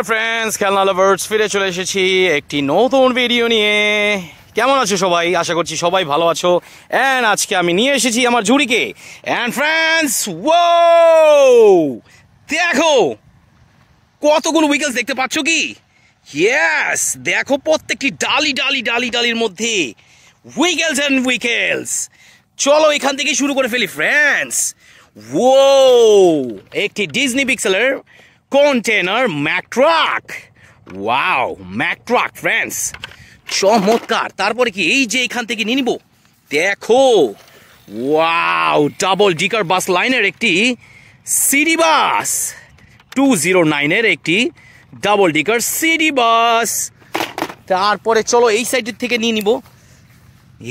Friends, খেলনা lovers ফিরে চলে এসেছি একটি নতুন ভিডিও নিয়ে। কেমন আছো সবাই? আশা করছি সবাই ভালো আছো। অ্যান্ড আজকে আমি নিয়ে এসেছি আমার ঝুড়িকে। অ্যান্ড ফ্রেন্ডস, ও দেখো কতগুলো উইকেলস দেখতে পাচ্ছ কি? ইয়েস, দেখো প্রত্যেকটি ডালির মধ্যে উইকেলস অ্যান্ড উইকেলস। চলো এখান থেকে শুরু করে ফেলি ফ্রেন্ডস। ও একটি ডিজনি পিক্সেলের container Mac truck. Wow, Mac truck friends, চমৎকার। তারপরে কি এই যে এখান থেকে নিয়ে নিব, দেখো ওয়াও, ডাবল ডিকার বাস লাইনের একটি সিটি বাস, 209-এর একটি ডাবল ডিকার সিটি বাস। তারপরে চলো এই সাইডের থেকে নিয়ে নিব,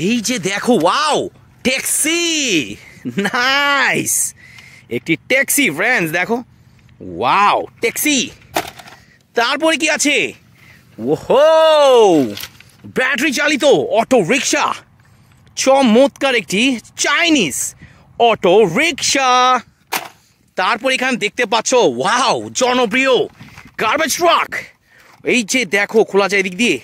এই যে দেখো ওয়াও, ট্যাক্সি, নাইস, একটি ট্যাক্সি ফ্রেন্ডস, দেখো ওয়াও ট্যাক্সি। তারপরে কি আছে? ওহো, ব্যাটারি চালিত অটো রিক্সা, চমৎকার একটি চাইনিজ অটো রিক্সা। তারপর এখানে দেখতে পাচ্ছ ওয়াও, জনপ্রিয় গার্বেজ ট্রাক। এই যে দেখো খোলা যায় দিক দিয়ে,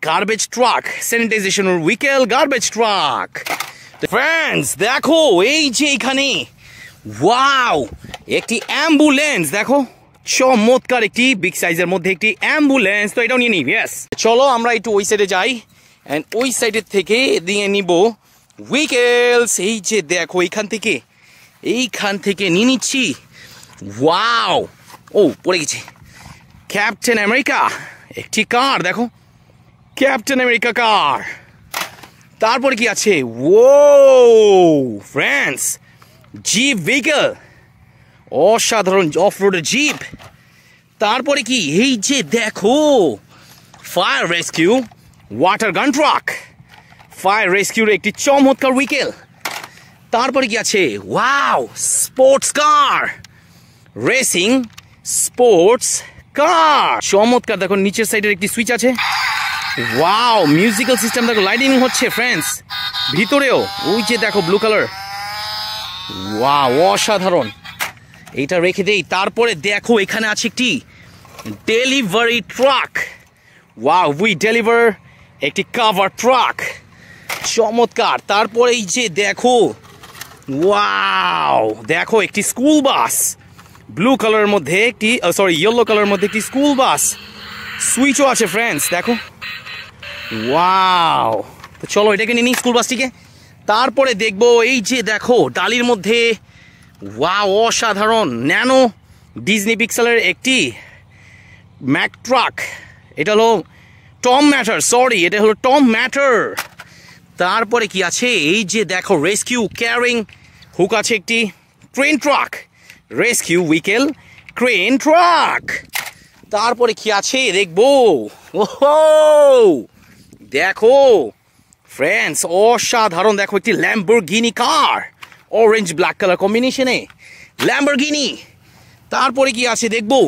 গার্বেজ ট্রাক, স্যানিটাইজেশনের উইকেল গার্বেজ ট্রাক। ফ্রেন্ডস দেখো এই যে এখানে ওয়াও, একটি অ্যাম্বুলেন্স, দেখো চমৎকার একটি বিগ সাইজের মধ্যে একটি অ্যাম্বুলেন্স। তো এটাও নিয়ে নিই। ইয়েস, চলো আমরা একটু ওই সাইডে যাই অ্যান্ড ওই সাইডের থেকে দিয়ে নিব উইকেলস। এই যে দেখো এইখান থেকে নিয়ে নিচ্ছি। ওয়াও, ও পড়ে গেছে, ক্যাপ্টেন আমেরিকা একটি কার, দেখো ক্যাপ্টেন আমেরিকা কার। তারপরে কি আছে? ও ফ্রেন্ডস, জিপ ভেহিকল, অসাধারণ অফ রোডের জিপ। তারপরে কি এই যে দেখো ফায়ার রেস্কিউ ওয়াটার গান ট্রাক, ফায়ার রেস্কিউর একটি চমৎকার উইকেল। তারপরে কি আছে? Wow, sports car, racing sports car, চমৎকার। দেখো নিচের সাইডের একটি সুইচ আছে। ওয়াও, মিউজিক্যাল সিস্টেম, দেখো লাইটিং হচ্ছে ফ্রেন্ডস ভিতরেও। ওই যে দেখো ব্লু কালার, ওয়াও অসাধারণ। এইটা রেখে দেই। তারপরে দেখো এখানে আছে একটি delivery truck. Wow, we deliver, একটি কাভার ট্রাক, চমৎকার। তারপরে এই যে দেখো ওয়াও, দেখো একটি স্কুল বাস, ব্লু কালারের মধ্যে একটি, সরি ইয়েলো কালারের মধ্যে একটি স্কুল বাস, সুইচও আছে ফ্রেন্ডস, দেখো ওয়াও। তো চলো এটাকে নিয়ে নিই স্কুল বাসটিকে। তারপরে দেখবো এই যে দেখো ডালির মধ্যে ওয়াও, অসাধারণ ন্যানো ডিজনি পিক্সেলের একটি ম্যাক ট্রাক। এটা হলো টম ম্যাটার, সরি এটা হলো টম ম্যাটার। তারপরে কি আছে? এই যে দেখো রেস্কিউ ক্যারিং হুক আছে একটি crane truck, rescue vehicle crane truck. তারপরে কি আছে দেখবো, ওহো দেখো ফ্রেন্ডস অসাধারণ, দেখো একটি ল্যাম্বরগিনি কার, অরেঞ্জ ব্ল্যাক কালার কম্বিনেশনে ল্যাম্বরগিনি। তারপরে কি আছে দেখবো,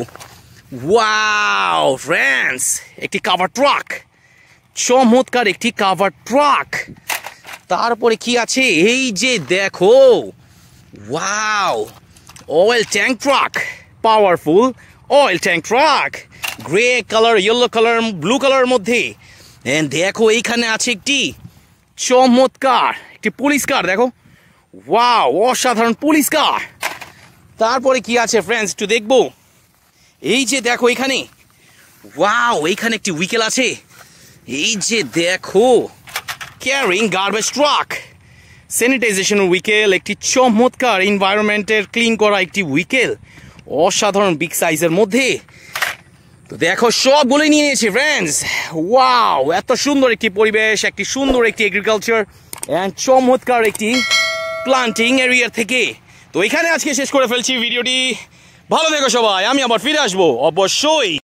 ওয়াও ফ্রেন্ডস, একটি কাভার ট্রাক, চমৎকার একটি কাভার ট্রাক। তারপরে কি আছে? এই যে দেখো wow, oil tank truck, powerful oil tank truck, grey colour, yellow colour, blue কালারের মধ্যে। দেখো এইখানে আছে একটি চমৎকার একটি পুলিশ কার, দেখো ওয়াও অসাধারণ পুলিশ কার। তারপরে কি আছে ফ্রেন্ডস একটু দেখবো, এই যে দেখো এখানে ওয়াও, এইখানে একটি উইকেল আছে। এই যে দেখো ক্যারিং গার্বেজ ট্রাক, স্যানিটাইজেশন উইকেল, একটি চমৎকার এনভায়রনমেন্টের ক্লিন করা একটি উইকেল, অসাধারণ বিগ সাইজের মধ্যে। তো দেখো সবগুলোই নিয়ে নিয়েছি ফ্রেন্ডস। ওয়াও, এত সুন্দর একটি পরিবেশ, একটি সুন্দর একটি এগ্রিকালচার অ্যান্ড চমৎকার একটি প্লান্টিং এরিয়া থেকে। তো এখানে আজকে শেষ করে ফেলছি ভিডিওটি। ভালো থেকো সবাই, আমি আবার ফিরে আসবো অবশ্যই।